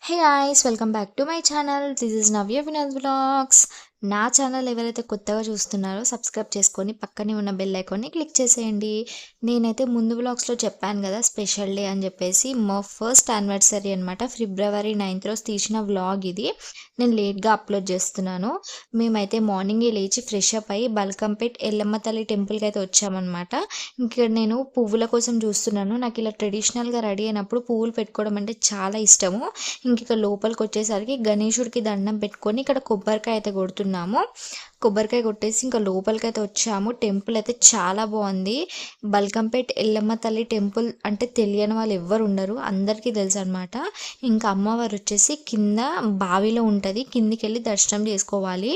Hey guys, welcome back to my channel. This is Navya Vinod vlogs. నా channel ఎవరైతే కొత్తగా చూస్తున్నారో సబ్స్క్రైబ్ చేసుకొని పక్కనే ఉన్న బెల్ ఐకాన్ని క్లిక్ చేసేయండి. నేనైతే ముందు వ్లాగ్స్లో చెప్పాను కదా, స్పెషల్ డే అని చెప్పేసి మా ఫస్ట్ యానివర్సరీ అనమాట. ఫిబ్రవరి 9th రోజు తీసిన వ్లాగ్ ఇది. నేను లేట్గా అప్లోడ్ చేస్తున్నాను. మేమైతే మార్నింగే లేచి ఫ్రెష్ అప్ అయ్యి బల్కంపేట్ ఎల్లమ్మ తల్లి టెంపుల్కి అయితే వచ్చామన్నమాట. ఇక్కడ నేను పువ్వుల కోసం చూస్తున్నాను. నాకు ఇలా ట్రెడిషనల్గా రెడీ అయినప్పుడు పువ్వులు పెట్టుకోవడం అంటే చాలా ఇష్టము. ఇక్కడ లోపలికి వచ్చేసరికి గణేశుడికి దండం పెట్టుకొని ఇక్కడ కొబ్బరికాయ అయితే కొడుతున్నాము. కొబ్బరికాయ కొట్టేసి ఇంకా లోపలికి అయితే వచ్చాము. టెంపుల్ అయితే చాలా బాగుంది. బల్కంపేట్ ఎల్లమ్మ తల్లి టెంపుల్ అంటే తెలియని వాళ్ళు ఎవ్వరు ఉండరు, అందరికీ తెలుసు అనమాట. ఇంకా అమ్మవారు వచ్చేసి కింద బావిలో ఉంటుంది, కిందికి వెళ్ళి దర్శనం చేసుకోవాలి.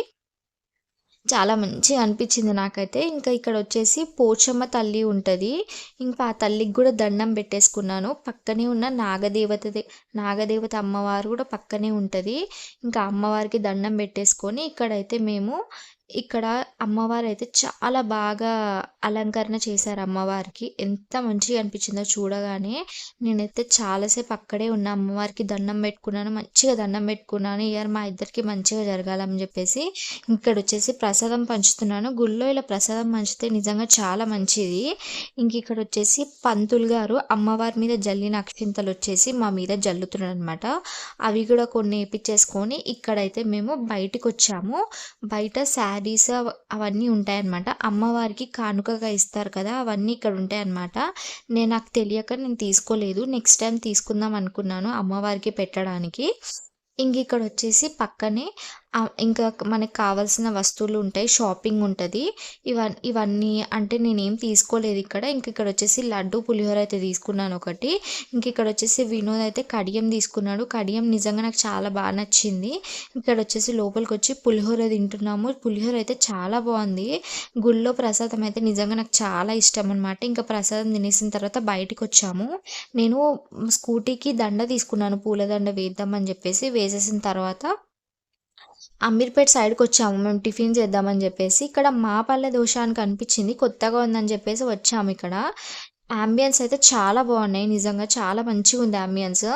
చాలా మంచిగా అనిపించింది నాకైతే. ఇంకా ఇక్కడ వచ్చేసి పోచమ్మ తల్లి ఉంటుంది. ఇంకా ఆ తల్లికి కూడా దండం పెట్టేసుకున్నాను. పక్కనే ఉన్న నాగదేవత అమ్మవారు కూడా పక్కనే ఉంటుంది. ఇంకా అమ్మవారికి దండం పెట్టేసుకొని ఇక్కడైతే మేము ఇక్కడ అమ్మవారు అయితే చాలా బాగా అలంకరణ చేశారు. అమ్మవారికి ఎంత మంచిగా అనిపించిందో చూడగానే. నేనైతే చాలాసేపు అక్కడే ఉన్న అమ్మవారికి దండం పెట్టుకున్నాను, మంచిగా దండం పెట్టుకున్నాను. ఇయర్ మా ఇద్దరికి మంచిగా జరగాలని చెప్పేసి ఇక్కడ వచ్చేసి ప్రసాదం పంచుతున్నాను. గుళ్ళో ఇలా ప్రసాదం పంచితే నిజంగా చాలా మంచిది. ఇక్కడ వచ్చేసి పంతులు గారు అమ్మవారి మీద జల్లిన అక్షింతలు వచ్చేసి మా మీద జల్లుతున్నాడు అనమాట. అవి కూడా కొన్ని వేపించేసుకొని ఇక్కడైతే మేము బయటికి వచ్చాము. బయట శారీస్ అవన్నీ ఉంటాయన్నమాట. అమ్మవారికి కానుకగా ఇస్తారు కదా, అవన్నీ ఇక్కడ ఉంటాయన్నమాట. నాకు తెలియక నేను తీసుకోలేదు. నెక్స్ట్ టైం తీసుకుందాం అనుకున్నాను అమ్మవారికి పెట్టడానికి. ఇక్కడ వచ్చేసి పక్కనే ఇంకా మనకు కావాల్సిన వస్తువులు ఉంటాయి, షాపింగ్ ఉంటుంది. ఇవన్నీ అంటే నేనేం తీసుకోలేదు ఇక్కడ. ఇక్కడ వచ్చేసి లడ్డు పులిహోర అయితే తీసుకున్నాను ఒకటి. ఇక్కడ వచ్చేసి వినోద్ అయితే కడియం తీసుకున్నాడు. కడియం నిజంగా నాకు చాలా బాగా నచ్చింది. ఇక్కడ వచ్చేసి లోపలికి వచ్చి పులిహోర తింటున్నాము. పులిహోర అయితే చాలా బాగుంది. గుళ్ళో ప్రసాదం అయితే నిజంగా నాకు చాలా ఇష్టం అనమాట. ఇంకా ప్రసాదం తినేసిన తర్వాత బయటికి వచ్చాము. నేను స్కూటీకి దండ తీసుకున్నాను, పూలదండ వేద్దామని చెప్పేసి. వేసేసిన తర్వాత అమీర్పేట్ సైడ్కి వచ్చాము మేము టిఫిన్ చేద్దామని చెప్పేసి. ఇక్కడ మా పల్లె దోశ అని కనిపించింది, కొత్తగా ఉందని చెప్పేసి వచ్చాము. ఇక్కడ అంబియన్స్ అయితే చాలా బాగున్నాయి, నిజంగా చాలా మంచిగా ఉంది అంబియన్స్.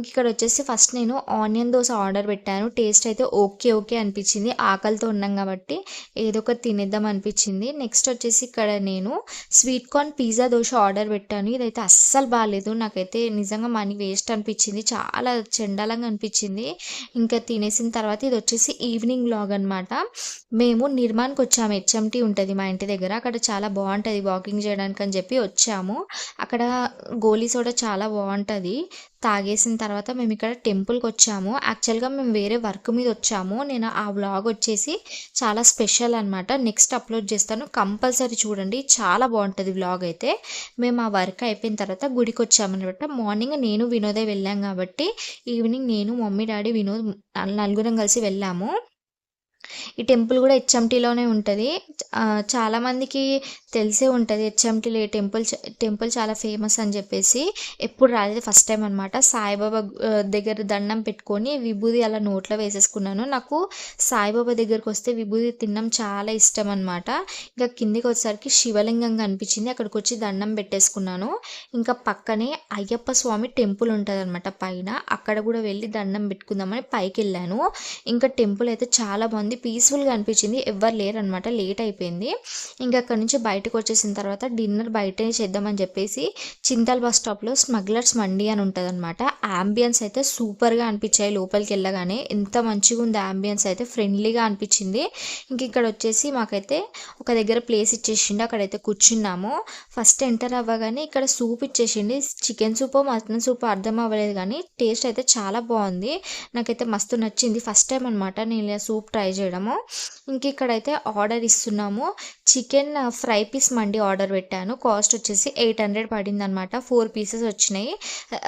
ఇక్కడ వచ్చేసి ఫస్ట్ నేను ఆనియన్ దోశ ఆర్డర్ పెట్టాను. టేస్ట్ అయితే ఓకే ఓకే అనిపించింది. ఆకలితో ఉన్నాం కాబట్టి ఏదో ఒకటి తినేద్దాం అనిపించింది. నెక్స్ట్ వచ్చేసి ఇక్కడ నేను sweet corn pizza dosa order పెట్టాను. ఇదైతే అస్సలు బాగాలేదు, నాకైతే నిజంగా మనీ వేస్ట్ అనిపించింది, చాలా చెండాలంగా అనిపించింది. ఇంకా తినేసిన తర్వాత ఇది వచ్చేసి ఈవినింగ్ వ్లాగ్ అనమాట. మేము నిర్మాణ్కి వచ్చాము. హెచ్ఎంటీ ఉంటుంది మా ఇంటి దగ్గర, అక్కడ చాలా బాగుంటుంది వాకింగ్ చేయడానికి అని చెప్పి వచ్చాము. అక్కడ గోలీ సోడా చాలా బాగుంటుంది. తాగేసిన తర్వాత మేము ఇక్కడ టెంపుల్కి వచ్చాము. యాక్చువల్గా మేము వేరే వర్క్ మీద వచ్చాము. నేను ఆ వ్లాగ్ వచ్చేసి చాలా స్పెషల్ అనమాట, నెక్స్ట్ అప్లోడ్ చేస్తాను, కంపల్సరీ చూడండి, చాలా బాగుంటుంది వ్లాగ్ అయితే. మేము ఆ వర్క్ అయిపోయిన తర్వాత గుడికి వచ్చామన్నమాట. మార్నింగ్ నేను వినోదే వెళ్ళాం కాబట్టి ఈవినింగ్ నేను మమ్మీ డాడీ వినోద్ నలుగురం కలిసి వెళ్ళాము. ఈ టెంపుల్ కూడా హెచ్ఎంటీలోనే ఉంటుంది. చాలామందికి తెలిసే ఉంటుంది హెచ్ఎంటీలో టెంపుల్ చాలా ఫేమస్ అని చెప్పేసి. ఎప్పుడు రాలేదు, ఫస్ట్ టైం అనమాట. సాయిబాబా దగ్గర దండం పెట్టుకొని విభూది అలా నోట్లో వేసేసుకున్నాను. నాకు సాయిబాబా దగ్గరకు వస్తే విభూది తినడం చాలా ఇష్టం అనమాట. ఇంకా కిందికి వచ్చేసరికి శివలింగం కనిపించింది, అక్కడికి వచ్చి దండం పెట్టేసుకున్నాను. ఇంకా పక్కనే అయ్యప్ప స్వామి టెంపుల్ ఉంటుంది అనమాట పైన, అక్కడ కూడా వెళ్ళి దండం పెట్టుకుందామని పైకి వెళ్ళాను. ఇంకా టెంపుల్ అయితే చాలా బాగుంది, పీస్ఫుల్గా అనిపించింది. ఎవ్వరు లేరనమాట, లేట్ అయిపోయింది. అక్కడ నుంచి బయటకు వచ్చేసిన తర్వాత డిన్నర్ బయటనే చేద్దామని చెప్పేసి చింతల్ బస్ స్టాప్లో స్మగ్లర్స్ మండి అని ఉంటుంది అనమాట. అంబియన్స్ అయితే సూపర్గా అనిపించాయి. లోపలికి వెళ్ళగానే ఎంత మంచిగా ఉంది అంబియన్స్ అయితే, ఫ్రెండ్లీగా అనిపించింది. ఇక్కడ వచ్చేసి మాకైతే ఒక దగ్గర ప్లేస్ ఇచ్చేసిండు, అక్కడైతే కూర్చున్నాము. ఫస్ట్ ఎంటర్ అవ్వగానే ఇక్కడ సూప్ ఇచ్చేసిండి. చికెన్ సూపో మటన్ సూపో అర్థం అవ్వలేదు, కానీ టేస్ట్ అయితే చాలా బాగుంది, నాకైతే మస్తు నచ్చింది. ఫస్ట్ టైం అనమాట నేను ఇలా సూప్ ట్రై చేయడము. ఇక్కడైతే ఆర్డర్ ఇస్తున్నాము. చికెన్ ఫ్రై పీస్ మండి ఆర్డర్ పెట్టాను. కాస్ట్ వచ్చేసి 800 పడింది అనమాట. 4 పీసెస్ వచ్చినాయి.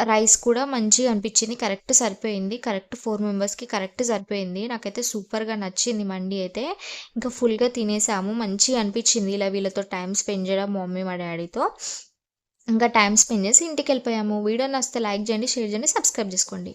రైస్ కూడా మంచిగా అనిపించింది, కరెక్ట్ సరిపోయింది, కరెక్ట్ 4 మెంబర్స్కి కరెక్ట్ సరిపోయింది. నాకైతే సూపర్గా నచ్చింది మండి అయితే. ఫుల్గా తినేసాము, మంచిగా అనిపించింది ఇలా వీళ్ళతో టైం స్పెండ్ చేయడం, మమ్మీ మా డాడీతో. టైం స్పెండ్ చేసి ఇంటికి వెళ్ళిపోయాము. వీడియో నచ్చితే లైక్ చేయండి, షేర్ చేయండి, సబ్స్క్రైబ్ చేసుకోండి.